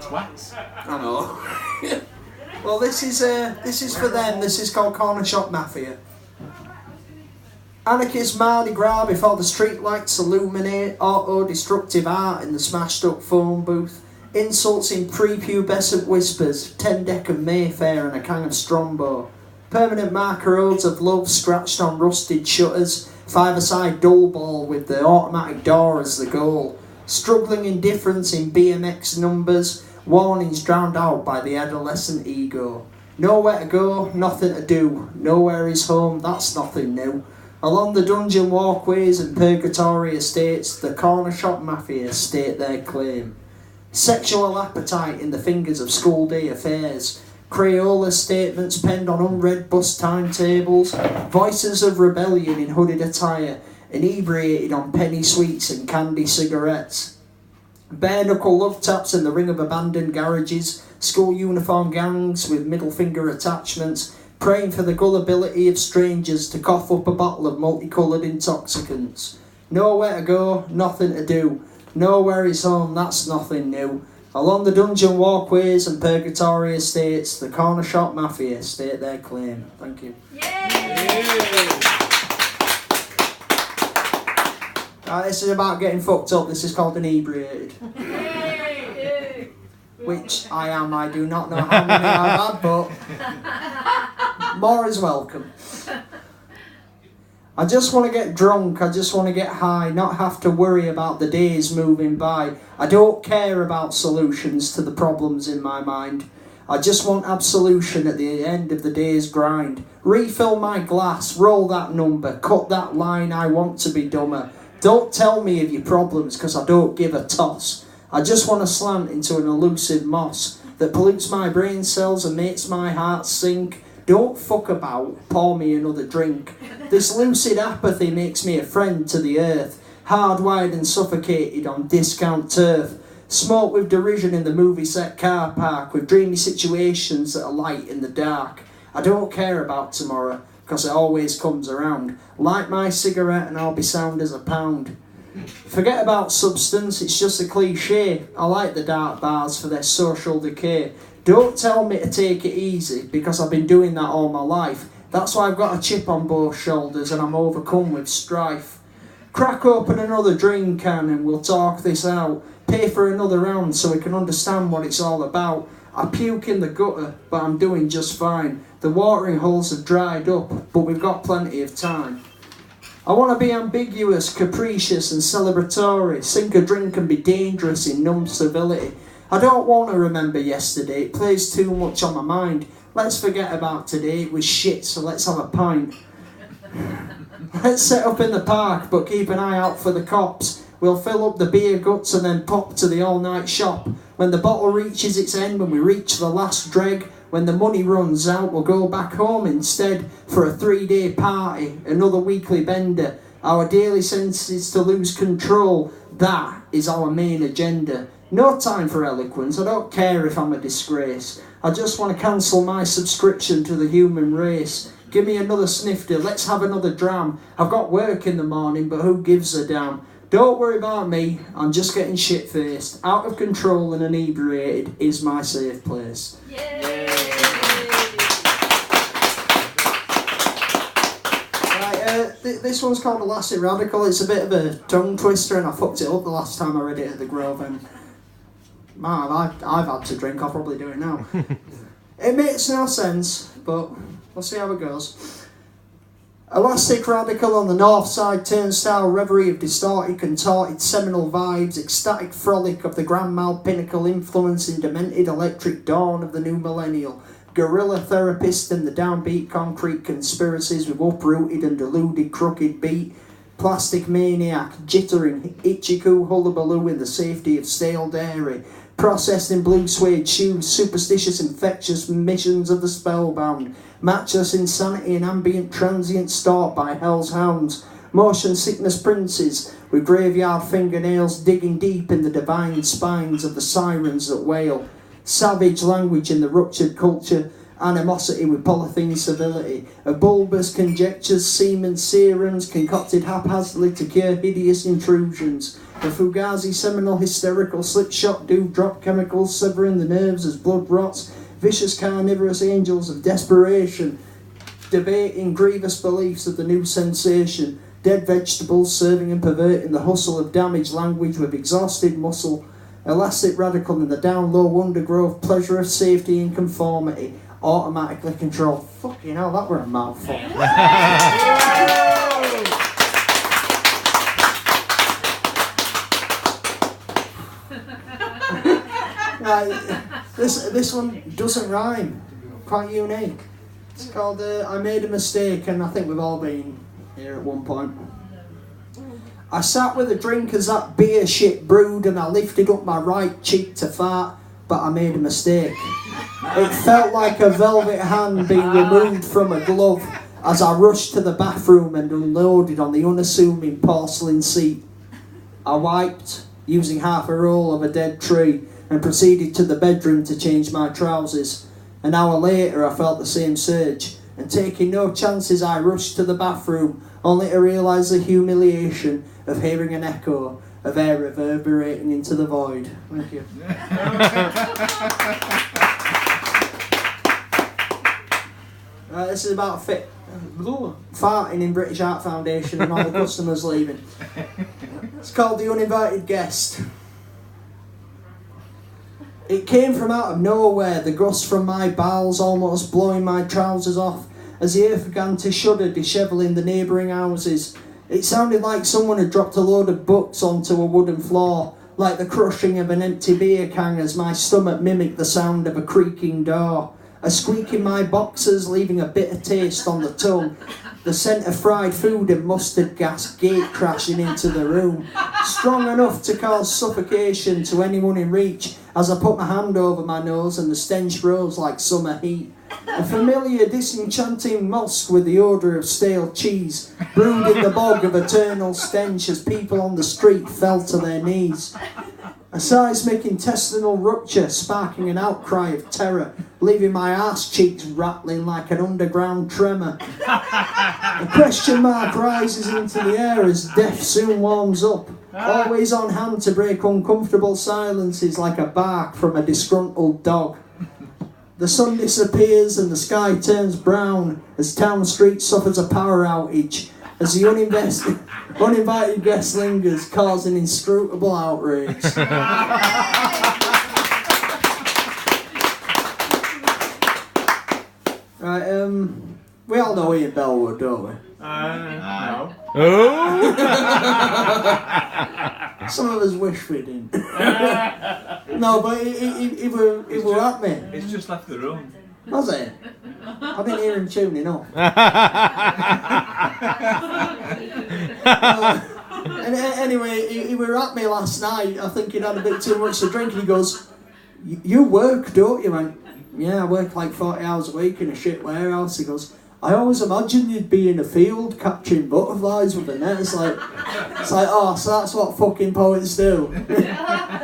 Twats. I know. Well, this is for them. This is called Corner Shop Mafia. Anarchist Mardi Gras before the streetlights illuminate, auto-destructive art in the smashed-up phone booth, insults in prepubescent whispers, 10 deck of Mayfair and a can of Strombo, permanent marker roads of love scratched on rusted shutters, five-a-side dull ball with the automatic door as the goal, struggling indifference in BMX numbers, warnings drowned out by the adolescent ego. Nowhere to go, nothing to do, nowhere is home, that's nothing new. Along the dungeon walkways and purgatory estates, the corner shop mafia state their claim. Sexual appetite in the fingers of school day affairs, Crayola statements penned on unread bus timetables, voices of rebellion in hooded attire, inebriated on penny sweets and candy cigarettes. Bare-knuckle love taps in the ring of abandoned garages, school uniform gangs with middle finger attachments, praying for the gullibility of strangers to cough up a bottle of multicoloured intoxicants. Nowhere to go, nothing to do. Nowhere is home, that's nothing new. Along the dungeon walkways and purgatory estates, the corner shop mafia state their claim. Thank you. This is about getting fucked up. This is called inebriated. Which I am. I do not know how many I've had, but more is welcome. I just want to get drunk, I just want to get high, not have to worry about the days moving by. I don't care about solutions to the problems in my mind. I just want absolution at the end of the day's grind. Refill my glass, roll that number, cut that line, I want to be dumber. Don't tell me of your problems, cause I don't give a toss. I just want to slant into an elusive moss that pollutes my brain cells and makes my heart sink. Don't fuck about, pour me another drink. This lucid apathy makes me a friend to the earth, hardwired and suffocated on discount turf. Smoke with derision in the movie set car park, with dreamy situations that are light in the dark. I don't care about tomorrow, cause it always comes around. Light my cigarette and I'll be sound as a pound. Forget about substance, it's just a cliche. I like the dark bars for their social decay. Don't tell me to take it easy, because I've been doing that all my life. That's why I've got a chip on both shoulders and I'm overcome with strife. Crack open another drink can and we'll talk this out. Pay for another round so we can understand what it's all about. I puke in the gutter, but I'm doing just fine. The watering holes have dried up, but we've got plenty of time. I want to be ambiguous, capricious and celebratory. Sink a drink and be dangerous in numb civility. I don't want to remember yesterday, it plays too much on my mind. Let's forget about today, it was shit, so let's have a pint. Let's set up in the park, but keep an eye out for the cops. We'll fill up the beer guts and then pop to the all-night shop. When the bottle reaches its end, when we reach the last dreg, when the money runs out, we'll go back home instead for a 3-day party, another weekly bender. Our daily sense is to lose control. That is our main agenda. No time for eloquence, I don't care if I'm a disgrace. I just want to cancel my subscription to the human race. Give me another snifter, let's have another dram. I've got work in the morning, but who gives a damn? Don't worry about me, I'm just getting shit-faced. Out of control and inebriated is my safe place. Yay! This one's called Elastic Radical. It's a bit of a tongue twister and I fucked it up the last time I read it at the Grove and man, I've had to drink, I'll probably do it now. It makes no sense, but we'll see how it goes. Elastic Radical on the north side turnstile, reverie of distorted, contorted, seminal vibes, ecstatic frolic of the grand mal pinnacle influencing demented electric dawn of the new millennial. Guerrilla therapist in the downbeat concrete conspiracies with uprooted and deluded crooked beat. Plastic maniac, jittering, Ichiku hullabaloo in the safety of stale dairy. Processed in blue suede shoes, superstitious infectious missions of the spellbound. Matchless insanity and ambient transient stalked by hell's hounds. Motion sickness princes with graveyard fingernails digging deep in the divine spines of the sirens that wail. Savage language in the ruptured culture, animosity with polythene civility, of bulbous conjectures, semen serums concocted haphazardly to cure hideous intrusions, The Fugazi seminal hysterical slipshot drop chemicals severing the nerves as blood rots, vicious carnivorous angels of desperation, debating grievous beliefs of the new sensation, dead vegetables serving and perverting the hustle of damaged language with exhausted muscle, elastic radical in the down low undergrowth, pleasure of safety and conformity, automatically controlled. Fucking hell, that were a mouthful. This one doesn't rhyme. Quite unique. It's called I Made a Mistake, and I think we've all been here at one point. I sat with a drink as that beer shit brewed, and I lifted up my right cheek to fart, but I made a mistake. It felt like a velvet hand being removed from a glove as I rushed to the bathroom and unloaded on the unassuming porcelain seat. I wiped, using half a roll of a dead tree, and proceeded to the bedroom to change my trousers. An hour later I felt the same surge, and taking no chances I rushed to the bathroom, only to realise the humiliation of hearing an echo of air reverberating into the void. Thank you. This is about farting in British Art Foundation and all the customers leaving. It's called The Uninvited Guest. It came from out of nowhere, the gust from my bowels almost blowing my trousers off as the earth began to shudder, dishevelling the neighbouring houses. It sounded like someone had dropped a load of books onto a wooden floor, like the crushing of an empty beer can as my stomach mimicked the sound of a creaking door. A squeak in my boxers, leaving a bitter taste on the tongue. The scent of fried food and mustard gas gate crashing into the room, strong enough to cause suffocation to anyone in reach as I put my hand over my nose and the stench rose like summer heat. A familiar disenchanting musk with the odour of stale cheese brewed in the bog of eternal stench as people on the street fell to their knees. A seismic intestinal rupture sparking an outcry of terror, leaving my arse cheeks rattling like an underground tremor. A question mark rises into the air as death soon warms up, always on hand to break uncomfortable silences like a bark from a disgruntled dog. The sun disappears and the sky turns brown as Town Street suffers a power outage, as the uninvited guest lingers, causing inscrutable outrage. Right, we all know Ian Bellwood, don't we? No. Oh! Some of us wish we didn't. No, but he were at me. He's just left the room. Was it? I didn't hear him tuning up. Anyway, he were at me last night. I think he'd had a bit too much to drink. He goes, "You work, don't you?" I went, "Yeah, I work like 40 hours a week in a shit warehouse." He goes, "I always imagined you'd be in a field catching butterflies with a net." It's like, oh, so that's what fucking poets do.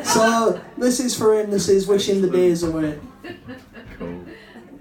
So this is for him. This is wishing the days away.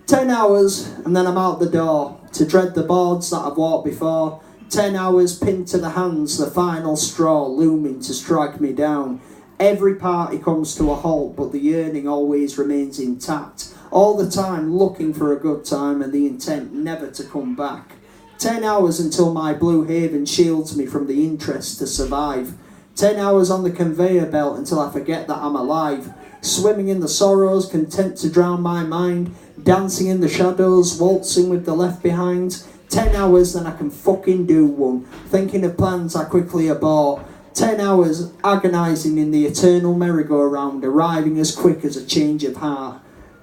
10 hours and then I'm out the door to dread the boards that I've walked before. 10 hours pinned to the hands, the final straw looming to strike me down. Every party comes to a halt, but the yearning always remains intact. All the time looking for a good time and the intent never to come back. 10 hours until my blue haven shields me from the interest to survive. 10 hours on the conveyor belt until I forget that I'm alive. Swimming in the sorrows, content to drown my mind. Dancing in the shadows, waltzing with the left behind. 10 hours, then I can fucking do one. Thinking of plans I quickly abort. 10 hours agonising in the eternal merry-go-round, arriving as quick as a change of heart.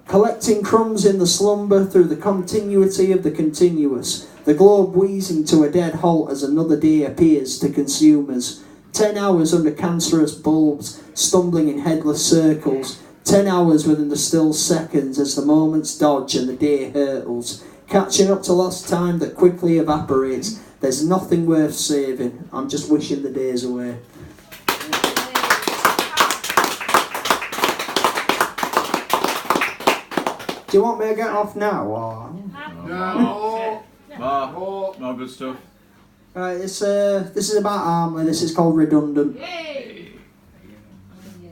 Collecting crumbs in the slumber through the continuity of the continuous. The globe wheezing to a dead halt as another day appears to consume us. 10 hours under cancerous bulbs, stumbling in headless circles. 10 hours within the still seconds as the moments dodge and the day hurtles. Catching up to lost time that quickly evaporates. There's nothing worth saving. I'm just wishing the days away. Do you want me to get off now or? No. No good stuff. Right, this is about Armley. This is called Redundant. Yay!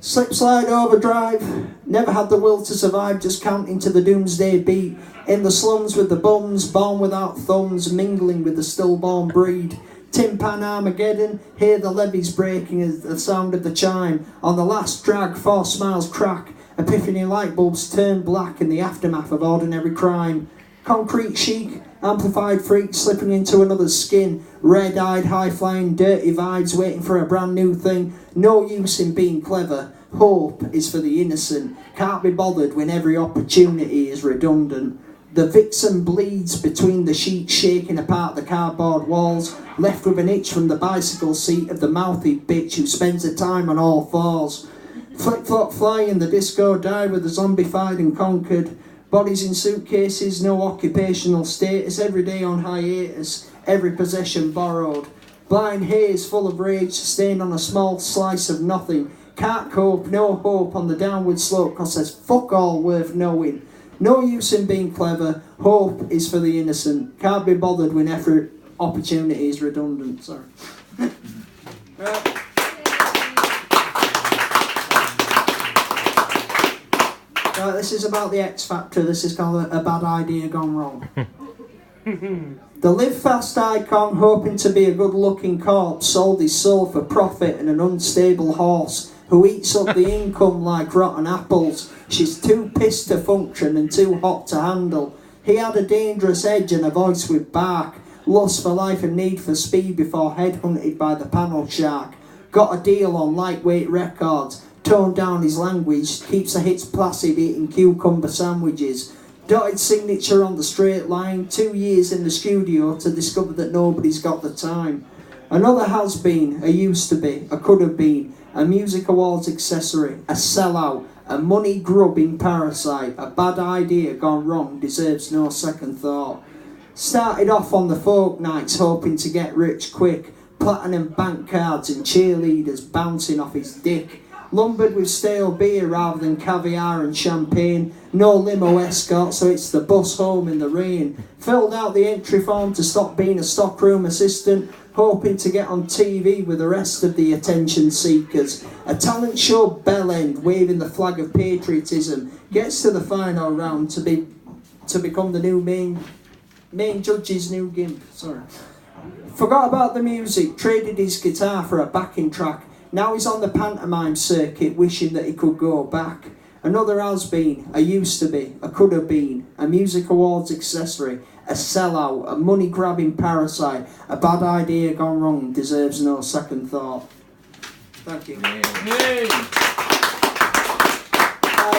Slip slide overdrive, never had the will to survive, just counting to the doomsday beat. In the slums with the bums, born without thumbs, mingling with the stillborn breed. Tin Pan Armageddon, hear the levees breaking as the sound of the chime. On the last drag, 4 smiles crack, epiphany light bulbs turn black in the aftermath of ordinary crime. Concrete chic, amplified freak slipping into another's skin. Red-eyed, high-flying, dirty vibes waiting for a brand new thing. No use in being clever, hope is for the innocent. Can't be bothered when every opportunity is redundant. The vixen bleeds between the sheets, shaking apart the cardboard walls, left with an itch from the bicycle seat of the mouthy bitch who spends her time on all fours. Flip-flop fly in the disco dive with the zombified and conquered. Bodies in suitcases, no occupational status, every day on hiatus, every possession borrowed. Blind haze full of rage, sustained on a small slice of nothing. Can't cope, no hope on the downward slope, cause there's fuck all worth knowing. No use in being clever, hope is for the innocent. Can't be bothered when effort, opportunity is redundant. Sorry. Right. Right, this is about the X Factor. This is called a bad idea gone wrong. The live fast icon, hoping to be a good looking corpse, sold his soul for profit and an unstable horse who eats up the income like rotten apples. She's too pissed to function and too hot to handle. He had a dangerous edge and a voice with bark. Lust for life and need for speed before headhunted by the panel shark. Got a deal on lightweight records. Toned down his language. Keeps the hits placid eating cucumber sandwiches. Dotted signature on the straight line. 2 years in the studio to discover that nobody's got the time. Another has been, a used to be, a could have been. A music awards accessory. A sellout. A money grubbing parasite. A bad idea gone wrong deserves no second thought. Started off on the folk nights hoping to get rich quick. Platinum bank cards and cheerleaders bouncing off his dick. Lumbered with stale beer rather than caviar and champagne. No limo escort, so it's the bus home in the rain. Filled out the entry form to stop being a stockroom assistant, hoping to get on TV with the rest of the attention seekers. A talent show bellend, waving the flag of patriotism. Gets to the final round to become the new main judge's new gimp. Sorry. Forgot about the music, traded his guitar for a backing track. Now he's on the pantomime circuit, wishing that he could go back. Another has been, a used to be, a could have been, a music awards accessory, a sellout, a money-grabbing parasite, a bad idea gone wrong, deserves no second thought. Thank you. Yay.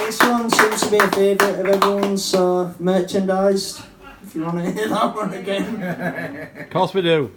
This one seems to be a favourite of everyone's, so merchandised. If you want to hear that one again. Of course we do.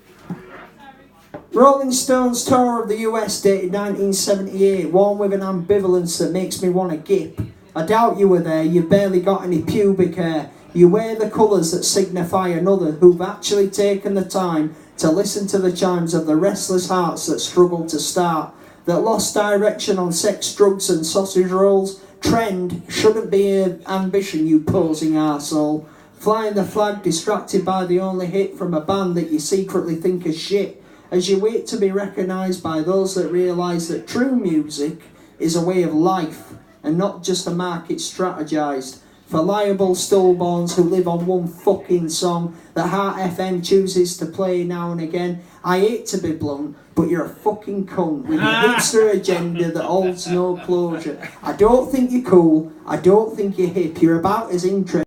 Rolling Stones tour of the US dated 1978, worn with an ambivalence that makes me want to gip. I doubt you were there, you've barely got any pubic hair. You wear the colours that signify another who've actually taken the time to listen to the chimes of the restless hearts that struggle to start, that lost direction on sex, drugs and sausage rolls. Trend shouldn't be an ambition, you posing arsehole. Flying the flag distracted by the only hit from a band that you secretly think is shit. As you wait to be recognised by those that realise that true music is a way of life and not just a market strategised. For liable stillborns who live on one fucking song that Heart FM chooses to play now and again, I hate to be blunt, but you're a fucking cunt with your hipster agenda that holds no closure. I don't think you're cool, I don't think you're hip, you're about as interesting